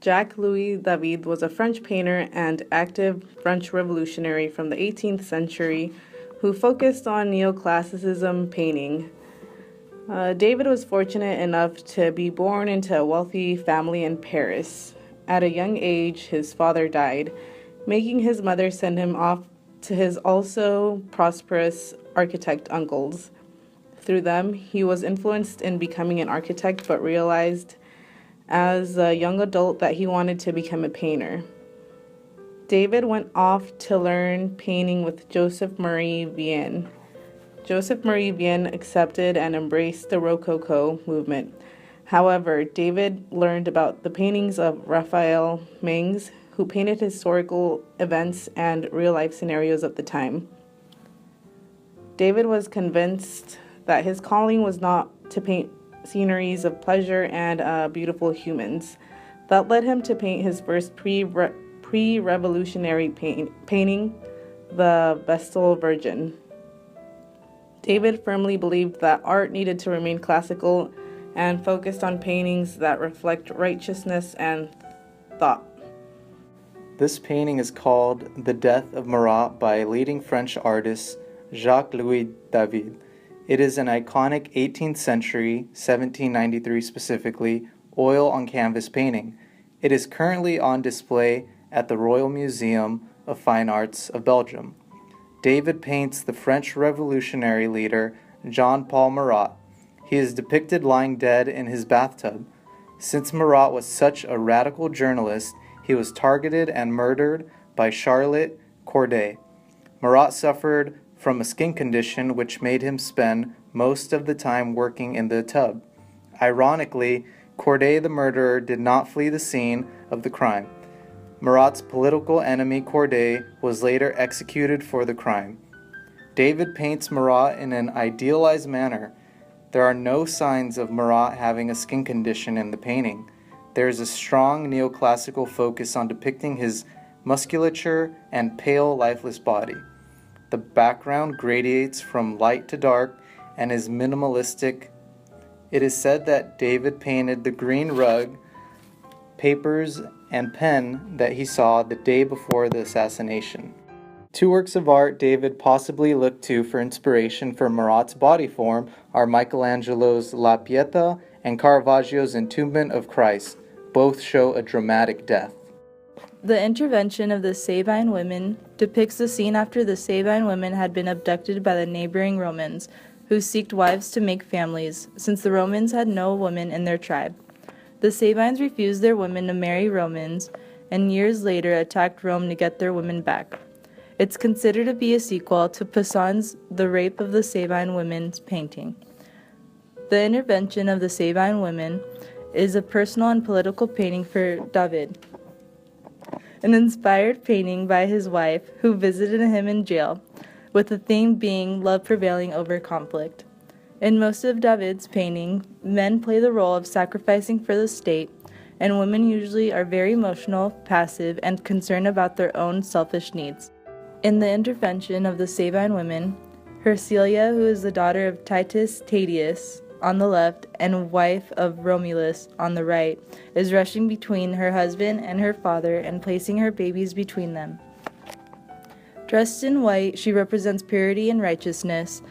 Jacques-Louis David was a French painter and active French revolutionary from the 18th century who focused on neoclassicism painting. David was fortunate enough to be born into a wealthy family in Paris. At a young age, his father died, making his mother send him off to his also prosperous architect uncles. Through them, he was influenced in becoming an architect, but realized as a young adult that he wanted to become a painter. David went off to learn painting with Joseph Marie Vienne. Joseph Marie Vienne accepted and embraced the Rococo movement. However, David learned about the paintings of Raphael Mengs, who painted historical events and real-life scenarios of the time. David was convinced that his calling was not to paint sceneries of pleasure and beautiful humans. That led him to paint his first pre-revolutionary painting, the Vestal Virgin. David firmly believed that art needed to remain classical and focused on paintings that reflect righteousness and thought. This painting is called The Death of Marat by leading French artist Jacques-Louis David. It is an iconic 18th century, 1793 specifically, oil on canvas painting. It is currently on display at the Royal Museum of Fine Arts of Belgium. David paints the French revolutionary leader Jean-Paul Marat. He is depicted lying dead in his bathtub. Since Marat was such a radical journalist, he was targeted and murdered by Charlotte Corday. Marat suffered from a skin condition which made him spend most of the time working in the tub. Ironically, Corday the murderer did not flee the scene of the crime. Marat's political enemy Corday was later executed for the crime. David paints Marat in an idealized manner. There are no signs of Marat having a skin condition in the painting. There is a strong neoclassical focus on depicting his musculature and pale, lifeless body. The background gradiates from light to dark and is minimalistic. It is said that David painted the green rug, papers, and pen that he saw the day before the assassination. Two works of art David possibly looked to for inspiration for Marat's body form are Michelangelo's La Pietà and Caravaggio's Entombment of Christ. Both show a dramatic death. The intervention of the Sabine women depicts the scene after the Sabine women had been abducted by the neighboring Romans, who seeked wives to make families, since the Romans had no women in their tribe. The Sabines refused their women to marry Romans, and years later attacked Rome to get their women back. It's considered to be a sequel to Poussin's The Rape of the Sabine Women's painting. The intervention of the Sabine women is a personal and political painting for David, an inspired painting by his wife, who visited him in jail, with the theme being love prevailing over conflict. In most of David's painting, men play the role of sacrificing for the state, and women usually are very emotional, passive, and concerned about their own selfish needs. In the intervention of the Sabine women, Hersilia, who is the daughter of Titus Tatius, on the left, and wife of Romulus on the right, is rushing between her husband and her father and placing her babies between them. Dressed in white, she represents purity and righteousness.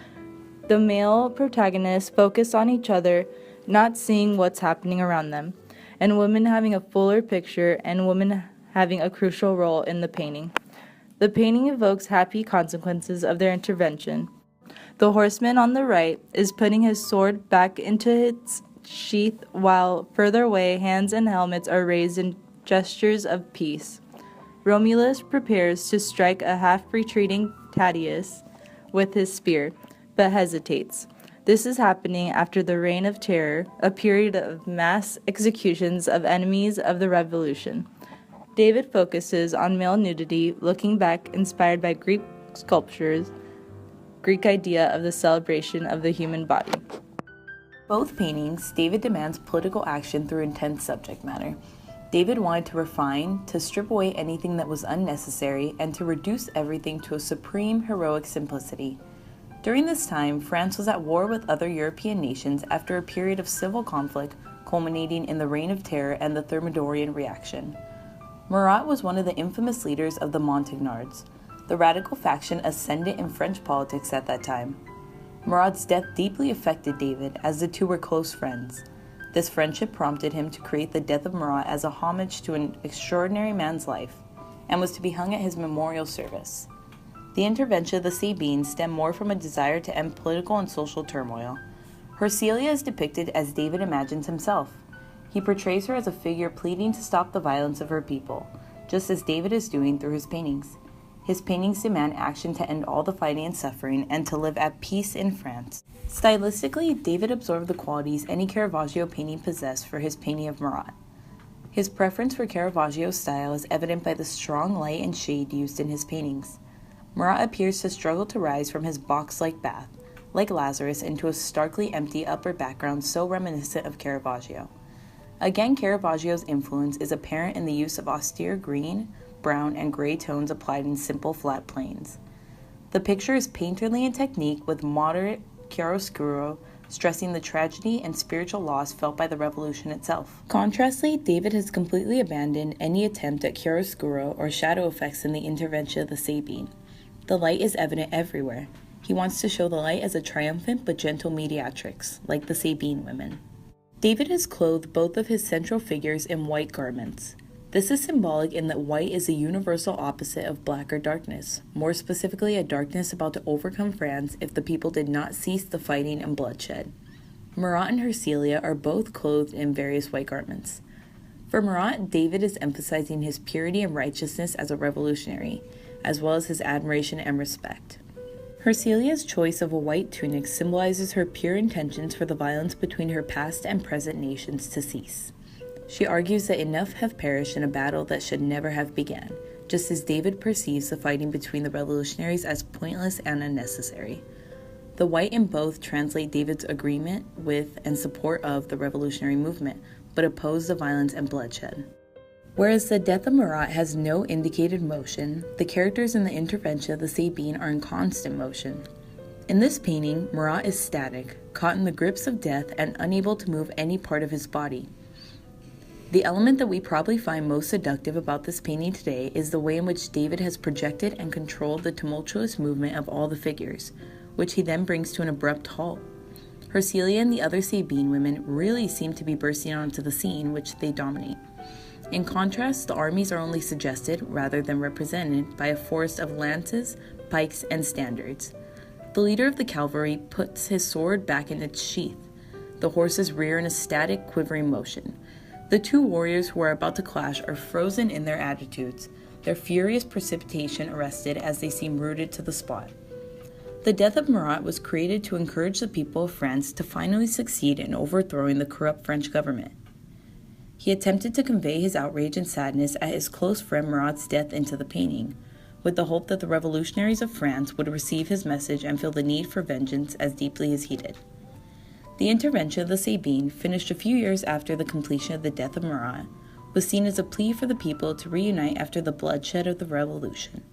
The male protagonists focus on each other, not seeing what's happening around them, and women having a fuller picture and women having a crucial role in the painting. The painting evokes happy consequences of their intervention. The horseman on the right is putting his sword back into its sheath, while further away hands and helmets are raised in gestures of peace. Romulus prepares to strike a half-retreating Tatius with his spear, but hesitates. This is happening after the Reign of Terror, a period of mass executions of enemies of the revolution. David focuses on male nudity, looking back inspired by Greek sculptures, Greek idea of the celebration of the human body. Both paintings, David demands political action through intense subject matter. David wanted to refine, to strip away anything that was unnecessary, and to reduce everything to a supreme heroic simplicity. During this time, France was at war with other European nations after a period of civil conflict culminating in the Reign of Terror and the Thermidorian reaction. Marat was one of the infamous leaders of the Montagnards, the radical faction ascendant in French politics at that time. Marat's death deeply affected David, as the two were close friends. This friendship prompted him to create the death of Marat as a homage to an extraordinary man's life, and was to be hung at his memorial service. The intervention of the Sabines stemmed more from a desire to end political and social turmoil. Hercilia is depicted as David imagines himself. He portrays her as a figure pleading to stop the violence of her people, just as David is doing through his paintings. His paintings demand action to end all the fighting and suffering and to live at peace in France. Stylistically, David absorbed the qualities any Caravaggio painting possessed for his painting of Marat. His preference for Caravaggio's style is evident by the strong light and shade used in his paintings. Marat appears to struggle to rise from his box-like bath, like Lazarus, into a starkly empty upper background so reminiscent of Caravaggio. Again, Caravaggio's influence is apparent in the use of austere green, brown, and gray tones applied in simple flat planes. The picture is painterly in technique with moderate chiaroscuro, stressing the tragedy and spiritual loss felt by the revolution itself. Contrastly, David has completely abandoned any attempt at chiaroscuro or shadow effects in the intervention of the Sabine. The light is evident everywhere. He wants to show the light as a triumphant but gentle mediatrix, like the Sabine women. David has clothed both of his central figures in white garments. This is symbolic in that white is the universal opposite of black or darkness, more specifically a darkness about to overcome France if the people did not cease the fighting and bloodshed. Marat and Hercilia are both clothed in various white garments. For Marat, David is emphasizing his purity and righteousness as a revolutionary, as well as his admiration and respect. Hercilia's choice of a white tunic symbolizes her pure intentions for the violence between her past and present nations to cease. She argues that enough have perished in a battle that should never have begun, just as David perceives the fighting between the revolutionaries as pointless and unnecessary. The white in both translate David's agreement with and support of the revolutionary movement, but oppose the violence and bloodshed. Whereas the death of Marat has no indicated motion, the characters in the intervention of the Sabine are in constant motion. In this painting, Marat is static, caught in the grips of death and unable to move any part of his body. The element that we probably find most seductive about this painting today is the way in which David has projected and controlled the tumultuous movement of all the figures, which he then brings to an abrupt halt. Hercilia and the other Sabine women really seem to be bursting onto the scene, which they dominate. In contrast, the armies are only suggested, rather than represented, by a forest of lances, pikes, and standards. The leader of the cavalry puts his sword back in its sheath. The horses rear in a static, quivering motion. The two warriors who are about to clash are frozen in their attitudes, their furious precipitation arrested as they seem rooted to the spot. The death of Marat was created to encourage the people of France to finally succeed in overthrowing the corrupt French government. He attempted to convey his outrage and sadness at his close friend Marat's death into the painting, with the hope that the revolutionaries of France would receive his message and feel the need for vengeance as deeply as he did. The intervention of the Sabine, finished a few years after the completion of the death of Marat, was seen as a plea for the people to reunite after the bloodshed of the revolution.